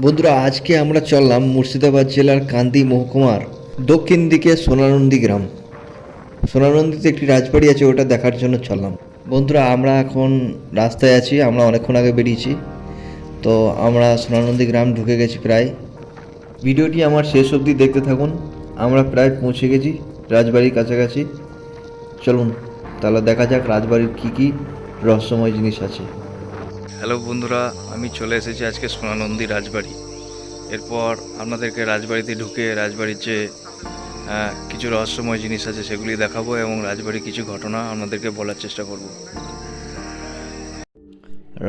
বন্ধুরা, আজকে আমরা চললাম মুর্শিদাবাদ জেলার কান্দি মহকুমার দক্ষিণ দিকে সোনানন্দী গ্রাম। সোনানন্দীতে একটি রাজবাড়ি আছে, ওটা দেখার জন্য চললাম। বন্ধুরা, আমরা এখন রাস্তায় আছি, আমরা অনেকক্ষণ আগে বেরিয়েছি। তো আমরা সোনানন্দী গ্রাম ঢুকে গেছি প্রায়। ভিডিওটি আমার শেষ অবধি দেখতে থাকুন। আমরা প্রায় পৌঁছে গেছি রাজবাড়ির কাছাকাছি। চলুন তাহলে দেখা যাক রাজবাড়ির কী কী রহস্যময় জিনিস আছে। হ্যালো বন্ধুরা, আমি চলে এসেছি আজকে সোনানন্দী রাজবাড়ি। এরপর আপনাদেরকে রাজবাড়িতে ঢুকে রাজবাড়ির যে কিছু রহস্যময় জিনিস আছে সেগুলি দেখাবো এবং রাজবাড়ির কিছু ঘটনা আপনাদেরকে বলার চেষ্টা করব।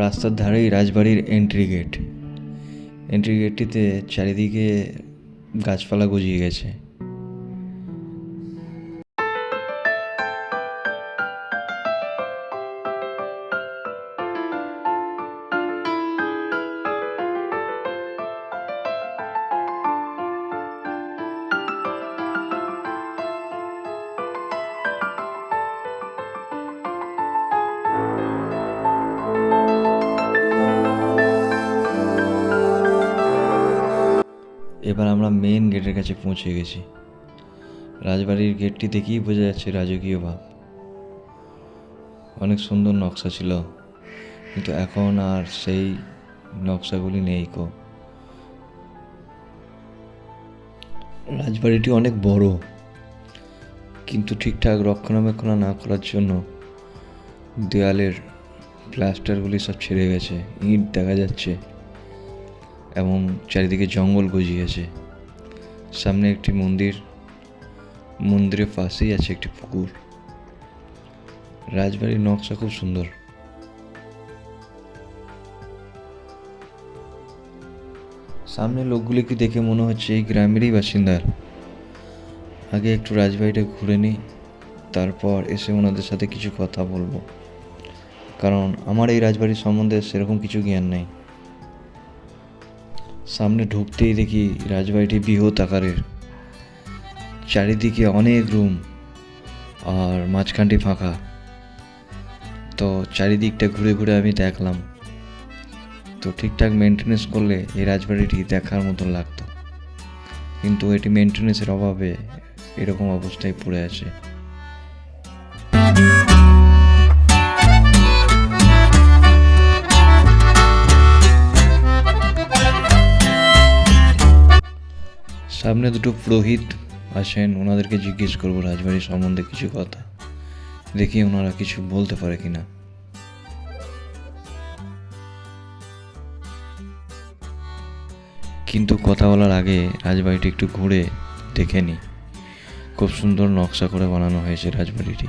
রাস্তার ধারেই রাজবাড়ির এন্ট্রি গেট। এন্ট্রি গেটটিতে চারিদিকে গাছপালা গজিয়ে গেছে। এবার আমরা মেন গেটের কাছে পৌঁছে গেছি। রাজবাড়ির গেটটি দেখেই বোঝা যাচ্ছে রাজকীয় ভাব। অনেক সুন্দর নকশা ছিল, কিন্তু এখন আর সেই নকশাগুলি নেই কো। রাজবাড়িটি অনেক বড়, কিন্তু ঠিকঠাক রক্ষণাবেক্ষণ না করার জন্য দেয়ালের প্লাস্টারগুলি সব ছেড়ে গেছে, ইট দেখা যাচ্ছে এবং চারিদিকে জঙ্গল গজিয়েছে। সামনে একটি মন্দির, মন্দিরের পাশেই আছে একটি পুকুর। রাজবাড়ির নকশা খুব সুন্দর। সামনে লোকগুলিকে দেখে মনে হচ্ছে এই গ্রামেরই বাসিন্দা। আগে একটু রাজবাড়িটা ঘুরে নিই, তারপর এসে ওনাদের সাথে কিছু কথা বলবো, কারণ আমার এই রাজবাড়ির সম্বন্ধে সেরকম কিছু জ্ঞান নেই। সামনে ঢুকতেই দেখি রাজবাড়িটি বৃহৎ আকারের, চারিদিকে অনেক রুম আর মাঝখানটি ফাঁকা। তো চারিদিকটা ঘুরে ঘুরে আমি দেখলাম। তো ঠিকঠাক মেনটেনেন্স করলে এই রাজবাড়িটি দেখার মতন লাগতো, কিন্তু এটি মেনটেনেন্সের অভাবে এরকম অবস্থায় পড়ে আছে। সামনে দুটো পুরোহিত আসেন, ওনাদেরকে জিজ্ঞেস করবো রাজবাড়ির সম্বন্ধে কিছু কথা, দেখি ওনারা কিছু বলতে পারে কিনা। কিন্তু কথা বলার আগে রাজবাড়িটি একটু ঘুরে দেখে নিই। খুব সুন্দর নকশা করে বানানো হয়েছে রাজবাড়িটি।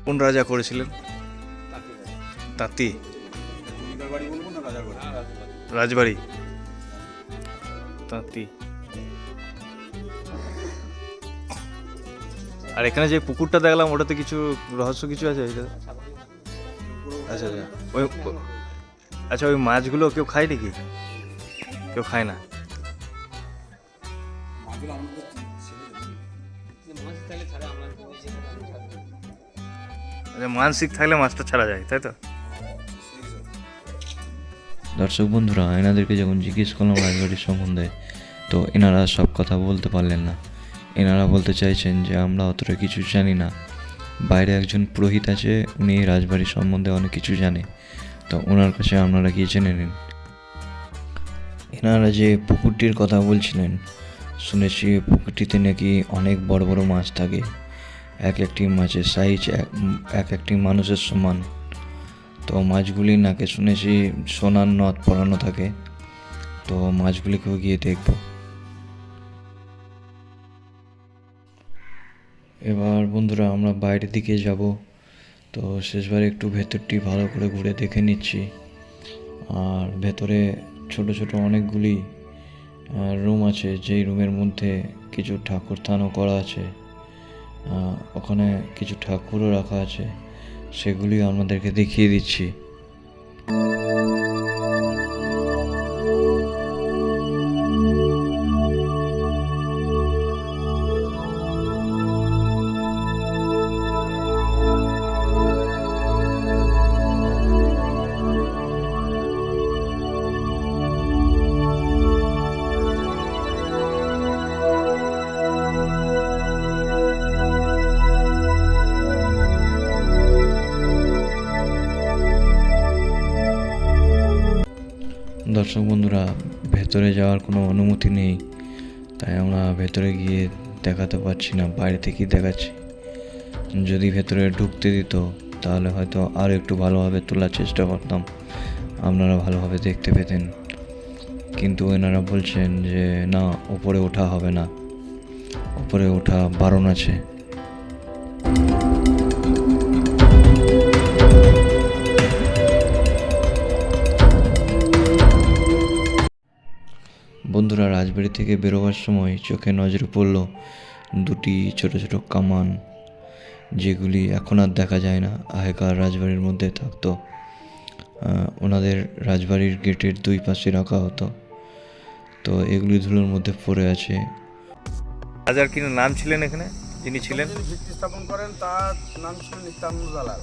কোন রাজা করেছিলেন? তাঁতি রাজবাড়ি, তাঁতি। আর এখানে যে পুকুরটা দেখলাম ওটাতে কিছু রহস্য কিছু আছে এটা? আচ্ছা আচ্ছা, ওই আচ্ছা, ওই মাছগুলো কেউ খায় নাকি? কেউ খায় না? আচ্ছা, মানসিক থাকলে মাছটা ছাড়া যায়, তাই তো? দর্শক বন্ধুরা, এনাদেরকে যখন জিজ্ঞেস করলাম রাজবাড়ির সম্বন্ধে, তো এনারা সব কথা বলতে পারলেন না। এনারা বলতে চাইছেন যে আমরা অতটা কিছু জানি না। বাইরে একজন পুরোহিত আছে, উনি রাজবাড়ির সম্বন্ধে অনেক কিছু জানে, তো ওনার কাছে আপনারা গিয়ে জেনে নিন। এনারা যে পুকুরটির কথা বলছিলেন, শুনেছি পুকুরটিতে নাকি অনেক বড় বড় মাছ থাকে। এক একটি মাছের সাইজ এক একটি মানুষের সমান। তো মাছগুলি নাকি শুনেছি সোনার নথ পরানো থাকে। তো মাছগুলিকেও গিয়ে দেখব। এবার বন্ধুরা আমরা বাইরের দিকে যাব। তো শেষবার একটু ভেতরটি ভালো করে ঘুরে দেখে নিচ্ছি। আর ভেতরে ছোট ছোট অনেকগুলি রুম আছে, যেই রুমের মধ্যে কিছু ঠাকুর থানও করা আছে। ওখানে কিছু ঠাকুরও রাখা আছে, সেগুলি আমাদেরকে দেখিয়ে দিচ্ছি। দর্শক বন্ধুরা, ভেতরে যাওয়ার কোনো অনুমতি নেই, তাই আমরা ভেতরে গিয়ে দেখাতে পারছি না, বাইরে থেকেই দেখাচ্ছি। যদি ভেতরে ঢুকতে দিত তাহলে হয়তো আরও একটু ভালোভাবে তোলার চেষ্টা করতাম, আপনারা ভালোভাবে দেখতে পেতেন। কিন্তু এনারা বলছেন যে না, ওপরে ওঠা হবে না, ওপরে ওঠা বারণ আছে। বন্ধুরা, রাজবাড়ি থেকে বেরোবার সময় চোখে নজরে পড়ল দুটি ছোট ছোট কামান, যেগুলি এখন আর দেখা যায় না, আগেকার রাজবাড়ির মধ্যে থাকতো। ওনাদের রাজবাড়ির গেটের দুই পাশে রাখা হতো। তো এগুলি ধুলোর মধ্যে পড়ে আছে। রাজার কি নাম ছিলেন এখানে, যিনি ছিলেন? যিনি ভিত্তি স্থাপন করেন তার নাম ছিল নিত্যানন্দ দালাল।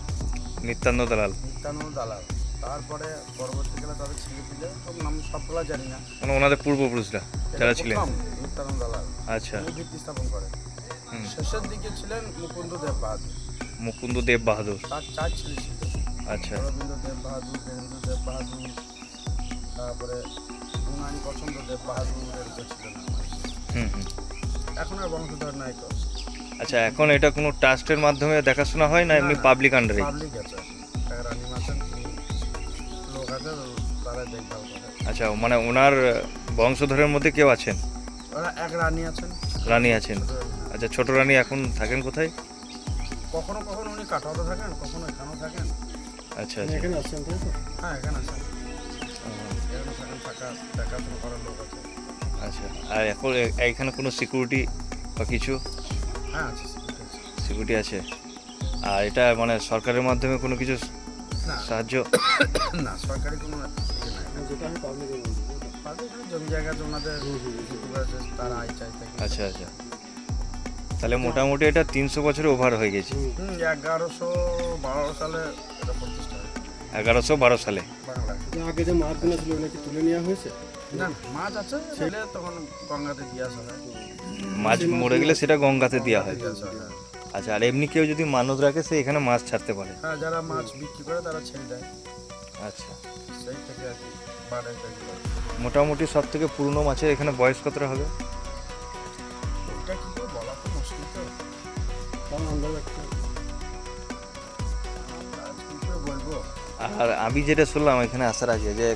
নিত্যানন্দ দালাল। নিত্যানন্দ দালাল। তারপরে পরবর্তীকালে তাদের ছেলে পিলে সব নাম সবগুলো জানি না, মানে ওনাদের পূর্বপুরুষরা যারা ছিলেন। প্রথম নিত্যানন্দ দালাল আচ্ছা। তিনি ভিত্তি স্থাপন করেন। শেষের দিকে ছিলেন মুকুন্দ দেব বাহাদুর। মুকুন্দ দেব বাহাদুর। তার চার ছেলে ছিল, আচ্ছা। রবীন্দ্র দেব বাহাদুর, বীরেন্দ্র দেব বাহাদুর, তারপরে গুণানী পছন্দ দেব বাহাদুর, এরকম ছিলেন। এখন আর বংশধর নাই তো। আচ্ছা, এখন এটা কোনো ট্রাস্টের মাধ্যমে দেখাশোনা হয় না এমনি পাবলিক আন্ডারে? পাবলিক আছে, একটা রানী আছেন, তিনি লোক আছে, তারা দেখভাল করে। আচ্ছা, মানে ওনার বংশধরের মধ্যে কেউ আছেন? ওরা এক রানী আছেন। রানী আছেন। আচ্ছা, ছোট রানী এখন থাকেন কোথায়? কখনো কখনো উনি কাটাতে থাকেন, কখনো এখানেও থাকেন। আচ্ছা আচ্ছা। এখানে আছেন তাই তো? হ্যাঁ, এখানে আছেন। এখানে থাকেন, দেখাশোনা করার লোক আছে। আচ্ছা, আর এখন এইখানে কোনো সিকিউরিটি বা কিছু? হ্যাঁ, আছে, security আছে। সিকিউরিটি আছে। আর এটা মানে সরকারের মাধ্যমে কোনো কিছু না সাহায্য? না, সরকারি কোনো ইয়ে নাই। যেটা আমি পাবলিকের জমি জায়গা ওনাদের আছে, তারা আয় চাই থাকে। আচ্ছা আচ্ছা। তাহলে মোটামুটি এটা 300 বছরে ওভার হয়ে গেছে। 1112 সালে এটা প্রতিষ্ঠা হয়। 1112 সালে। বাংলায় আগে যে মাছগুলো ছিল নাকি তুলে নেওয়া হয়েছে? না না, মাছ আছে, ছেলে তখন গঙ্গাতে দিয়ে আসা হয়। মাছ মরে গেলে সেটা গঙ্গাতে দেওয়া হয়। দিয়ে আসা হয়। আচ্ছা, আর এমনি কেউ যদি মানত রাখে সে এখানে মাছ ছাড়তে পারে? হ্যাঁ, যারা মাছ বিক্রি করে তারা ছেড়ে দেয়, আচ্ছা। সেই থেকে আর কি বাড়ে এগুলো। মোটামুটি সব থেকে পুরনো মাছের এখানে বয়স কতটা হবে? এটা কি করে বলা তো মুশকিল তো। তাও আন্দাজ একটা আজ কি করে বলবো? আর আমি যেটা শুনলাম এখানে আসার আগে যে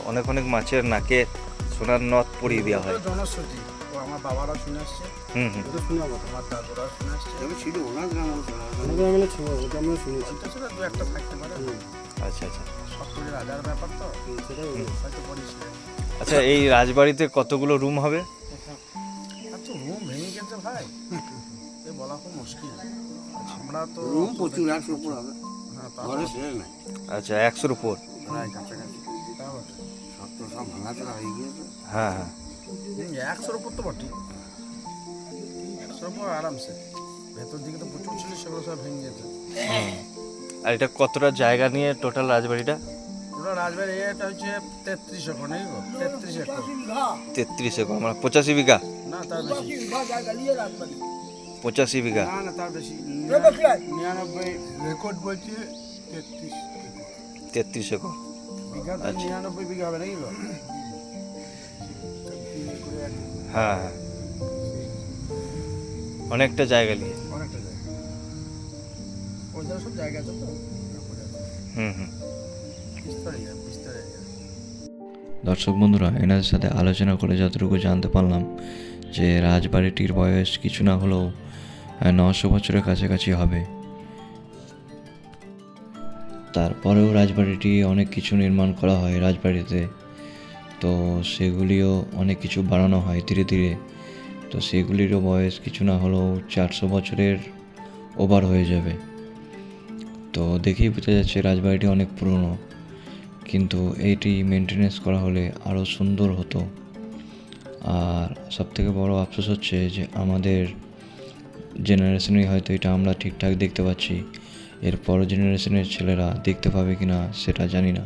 অনেক অনেক মাছের নাকে সোনার নথ পরিয়ে দেওয়া হয়। ওটা জনশ্রুতি, ও আমার বাবারা শুনে আসছে, হুম হুম। এটা শোনা কথা। আমার দাদুরা শুনে আসছে। ছিল ওনার গ্রাম আমাদের মানে ছিল, ওটা আমরা শুনেছি। ওইটা ছিল দু একটা থাকতে পারে। আচ্ছা আচ্ছা। সবথেকে রাজার ব্যাপার তো, সেটাই হয়তো পরিস। আচ্ছা, এই রাজবাড়িতে কতগুলো রুম হবে? আচ্ছা, রুম ভেঙে গেছে ভাই, এ বলা খুব মুশকিল। আমরা তো রুম প্রচুর 100 উপর হবে। হ্যাঁ, তা ঘরে শেষ নাই, আচ্ছা, 100-র উপর। প্রায় কাছাকাছি। তা বটে। সব তো সব ভাঙাচোরা হয়ে গিয়েছে। হ্যাঁ হ্যাঁ। 100-র উপর তো বটে, 100-র উপর আরামসে। ভেতর দিকে তো প্রচুর ছিল, সেগুলো সব ভেঙে গেছে। আর এটা কতটা জায়গা নিয়ে টোটাল রাজবাড়িটা? ওটা রাজবাড়ি এটা হচ্ছে 33 একর, নাকি গো? 33 একর। 33 একর, মানে 85 বিঘা? না, তার বেশি। 85 বিঘা? না না, তার বেশি। 99 রেকর্ড বলছে 33 33 একর। বিঘা, তো 99 বিঘা হবে, নাকি গো? হ্যাঁ হ্যাঁ, অনেকটা জায়গা নিয়ে। অনেকটা জায়গা, ওই জায়গায় সব জায়গা আছে তো, হুম হুম। বিস্তার এরিয়া। দর্শক বন্ধুরা, এনাদের সাথে আলোচনা করে যতটুকু জানতে পারলাম যে রাজবাড়িটির বয়স কিছু না হলেও 900 বছরের কাছাকাছি হবে। তারপরেও রাজবাড়িটি অনেক কিছু নির্মাণ করা হয় রাজবাড়িতে। তো সেগুলিও অনেক কিছু বানানো হয় ধীরে ধীরে। তো সেগুলিরও বয়স কিছু না হলেও 400 বছরের ওভার হয়ে যাবে। তো দেখেই বোঝা যাচ্ছে রাজবাড়িটি অনেক পুরনো, কিন্তু এইটি মেনটেনেন্স করা হলে আরও সুন্দর হতো। আর সবথেকে বড় আফসোস হচ্ছে যে আমাদের জেনারেশনেই হয়তো এটা আমরা ঠিকঠাক দেখতে পাচ্ছি, এর পর জেনারেশনের ছেলেরা দেখতে পাবে কি না সেটা জানি না।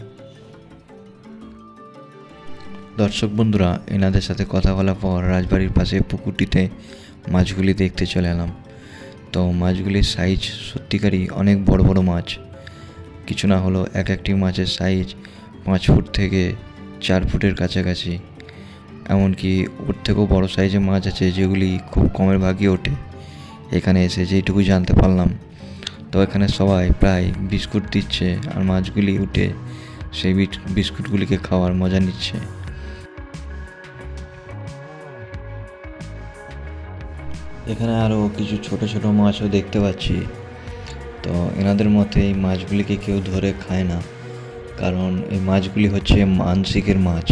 দর্শক বন্ধুরা, এনাদের সাথে কথা বলার পর রাজবাড়ির পাশে পুকুরটিতে মাছগুলি দেখতে চলে এলাম। তো মাছগুলির সাইজ সত্যিকারই অনেক বড় বড় মাছ। কিছু না হলেও একটি মাছের সাইজ 5 ফুট থেকে 4 ফুটের কাছাকাছি। এমনকি ওর থেকেও বড় সাইজের মাছ আছে যেগুলি খুব কমের ভাগই ওঠে। এখানে এসে যেইটুকু জানতে পারলাম, তো এখানে সবাই প্রায় বিস্কুট দিচ্ছে আর মাছগুলি উঠে সেই বিস্কুটগুলিকে খাওয়ার মজা নিচ্ছে। এখানে আরও কিছু ছোট ছোট মাছও দেখতে পাচ্ছি। তো এনাদের মতে এই মাছগুলিকে কেউ ধরে খায় না, কারণ এই মাছগুলি হচ্ছে মানসিকের মাছ।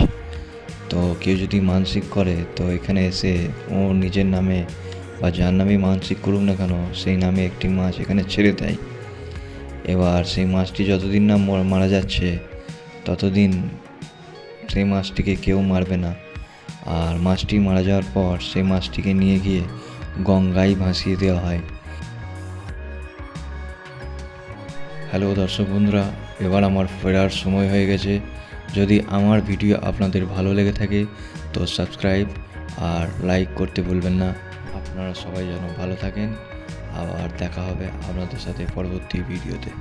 তো কেউ যদি মানসিক করে তো এখানে এসে ও নিজের নামে বা যার নামে মানসিক করুক না কেন সেই নামে একটি মাছ এখানে ছেড়ে দেয়। এবার সেই মাছটি যতদিন না মারা যাচ্ছে ততদিন সেই মাছটিকে কেউ মারবে না। আর মাছটি মারা যাওয়ার পর সেই মাছটিকে নিয়ে গিয়ে গঙ্গায় ভাসিয়ে দেওয়া হয়। হ্যালো দর্শক বন্ধুরা, এবার আমার ফেরার সময় হয়ে গেছে। যদি আমার ভিডিও আপনাদের ভালো লেগে থাকে তো সাবস্ক্রাইব আর লাইক করতে ভুলবেন না। আপনারা সবাই যেন ভালো থাকেন। আবার দেখা হবে আপনাদের সাথে পরবর্তী ভিডিওতে।